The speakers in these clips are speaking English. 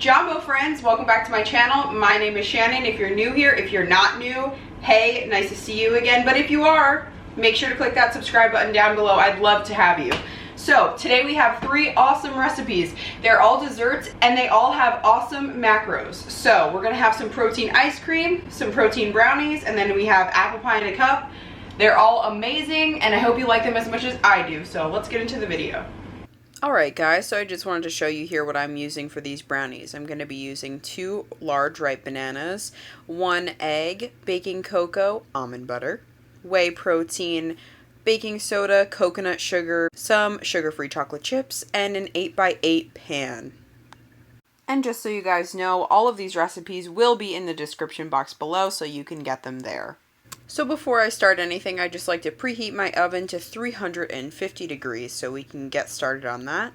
Jumbo friends, welcome back to my channel. My name is Shannon. If you're new here, if you're not new, hey, nice to see you again. But if you are, make sure to click that subscribe button down below. I'd love to have you. So today we have 3 awesome recipes. They're all desserts and they all have awesome macros. So we're gonna have some protein ice cream, some protein brownies, and then we have apple pie in a cup. They're all amazing and I hope you like them as much as I do. So let's get into the video. Alright guys, so I just wanted to show you here what I'm using for these brownies. I'm going to be using 2 large ripe bananas, 1 egg, baking cocoa, almond butter, whey protein, baking soda, coconut sugar, some sugar-free chocolate chips, and an 8x8 pan. And just so you guys know, all of these recipes will be in the description box below so you can get them there. So before I start anything, I just like to preheat my oven to 350 degrees so we can get started on that.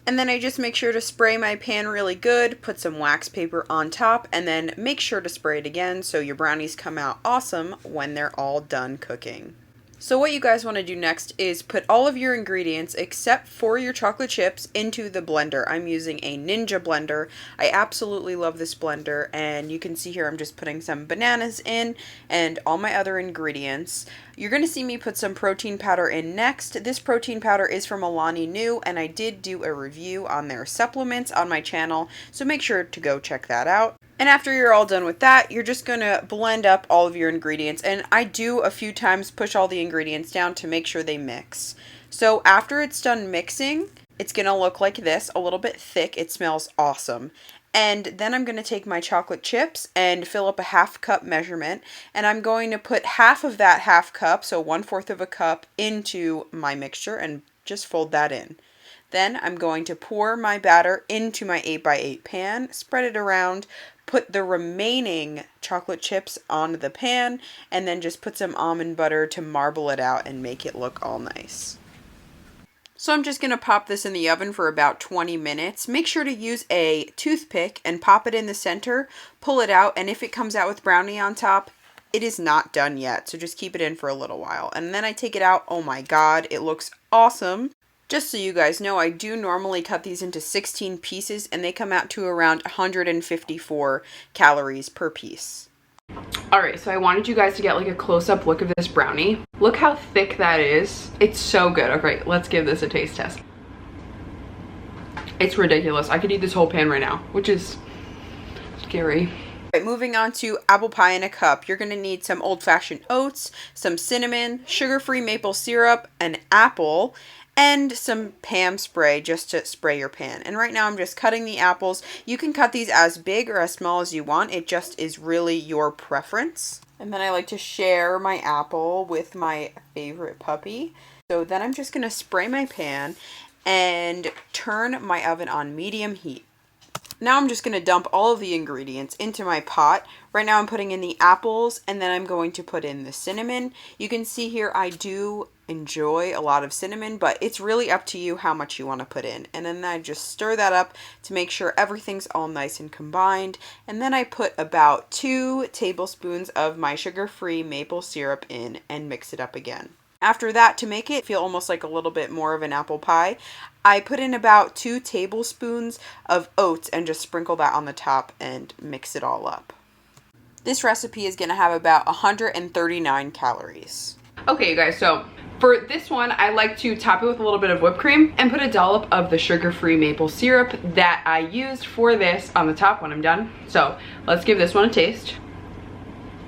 And then I just make sure to spray my pan really good, put some wax paper on top, and then make sure to spray it again so your brownies come out awesome when they're all done cooking. So what you guys want to do next is put all of your ingredients except for your chocolate chips into the blender. I'm using a Ninja blender. I absolutely love this blender, and you can see here I'm just putting some bananas in and all my other ingredients. You're going to see me put some protein powder in next. This protein powder is from Alani Nu, and I did do a review on their supplements on my channel, so make sure to go check that out. And after you're all done with that, you're just going to blend up all of your ingredients. And I do a few times push all the ingredients down to make sure they mix. So after it's done mixing, it's going to look like this, a little bit thick. It smells awesome. And then I'm going to take my chocolate chips and fill up a 1/2 cup measurement. And I'm going to put half of that 1/2 cup, so 1/4 of a cup, into my mixture and just fold that in. Then I'm going to pour my batter into my 8x8 pan, spread it around, put the remaining chocolate chips on the pan, and then just put some almond butter to marble it out and make it look all nice. So I'm just going to pop this in the oven for about 20 minutes. Make sure to use a toothpick and pop it in the center, pull it out, and if it comes out with brownie on top, it is not done yet. So just keep it in for a little while. And then I take it out. Oh my God, it looks awesome. Just so you guys know, I do normally cut these into 16 pieces and they come out to around 154 calories per piece. Alright, so I wanted you guys to get like a close-up look of this brownie. Look how thick that is. It's so good. Okay, let's give this a taste test. It's ridiculous. I could eat this whole pan right now, which is scary. Right, moving on to apple pie in a cup. You're going to need some old-fashioned oats, some cinnamon, sugar-free maple syrup, an apple, and some Pam spray just to spray your pan. And right now I'm just cutting the apples. You can cut these as big or as small as you want. It just is really your preference. And then I like to share my apple with my favorite puppy. So then I'm just going to spray my pan and turn my oven on medium heat. Now I'm just going to dump all of the ingredients into my pot. Right now I'm putting in the apples and then I'm going to put in the cinnamon. You can see here I do enjoy a lot of cinnamon, but it's really up to you how much you want to put in. And then I just stir that up to make sure everything's all nice and combined. And then I put about 2 tablespoons of my sugar-free maple syrup in and mix it up again. After that, to make it feel almost like a little bit more of an apple pie, I put in about 2 tablespoons of oats and just sprinkle that on the top and mix it all up. This recipe is going to have about 139 calories. Okay, you guys, so for this one, I like to top it with a little bit of whipped cream and put a dollop of the sugar-free maple syrup that I used for this on the top when I'm done. So let's give this one a taste.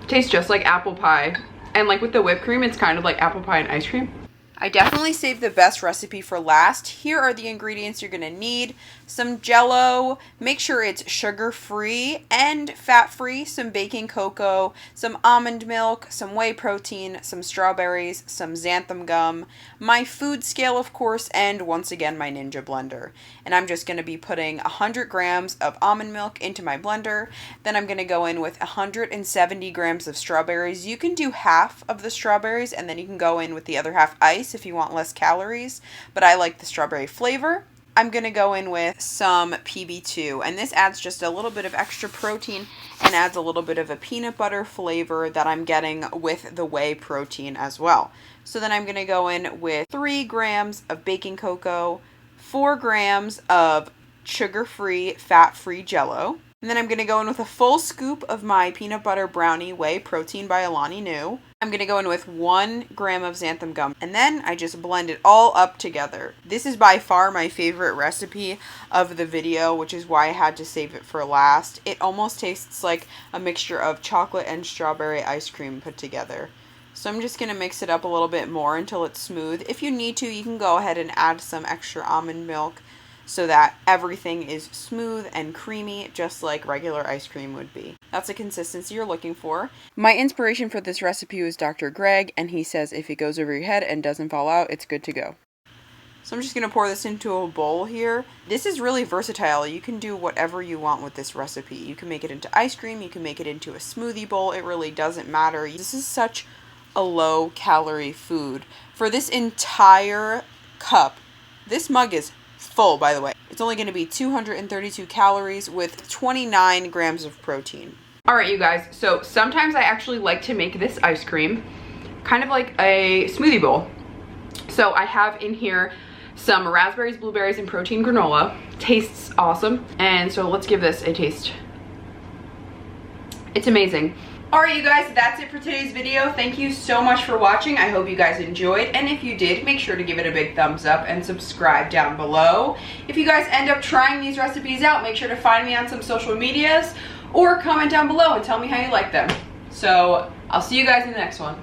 Tastes just like apple pie. And like with the whipped cream, it's kind of like apple pie and ice cream. I definitely saved the best recipe for last. Here are the ingredients you're going to need. Some Jell-O, make sure it's sugar-free and fat-free, some baking cocoa, some almond milk, some whey protein, some strawberries, some xantham gum, my food scale of course, and once again my Ninja blender. And I'm just going to be putting 100 grams of almond milk into my blender. Then I'm going to go in with 170 grams of strawberries. You can do half of the strawberries and then you can go in with the other half ice if you want less calories, but I like the strawberry flavor. I'm going to go in with some PB2, and this adds just a little bit of extra protein and adds a little bit of a peanut butter flavor that I'm getting with the whey protein as well. So then I'm going to go in with 3 grams of baking cocoa, 4 grams of sugar-free, fat-free Jell-O. And then I'm going to go in with a full scoop of my peanut butter brownie whey protein by Alani Nu. I'm going to go in with 1 gram of xantham gum. And then I just blend it all up together. This is by far my favorite recipe of the video, which is why I had to save it for last. It almost tastes like a mixture of chocolate and strawberry ice cream put together. So I'm just going to mix it up a little bit more until it's smooth. If you need to, you can go ahead and add some extra almond milk, so that everything is smooth and creamy, just like regular ice cream would be. That's the consistency you're looking for. My inspiration for this recipe was Dr. Greg, and he says if it goes over your head and doesn't fall out, it's good to go. So I'm just going to pour this into a bowl here. This is really versatile. You can do whatever you want with this recipe. You can make it into ice cream, you can make it into a smoothie bowl. It really doesn't matter. This is such a low-calorie food. For this entire cup, this mug is full, by the way. It's only going to be 232 calories with 29 grams of protein. All right, you guys, so sometimes I actually like to make this ice cream kind of like a smoothie bowl. So I have in here some raspberries, blueberries, and protein granola. Tastes awesome. And so let's give this a taste. It's amazing. All right, you guys, that's it for today's video. Thank you so much for watching. I hope you guys enjoyed. And if you did, make sure to give it a big thumbs up and subscribe down below. If you guys end up trying these recipes out, make sure to find me on some social medias or comment down below and tell me how you like them. So I'll see you guys in the next one.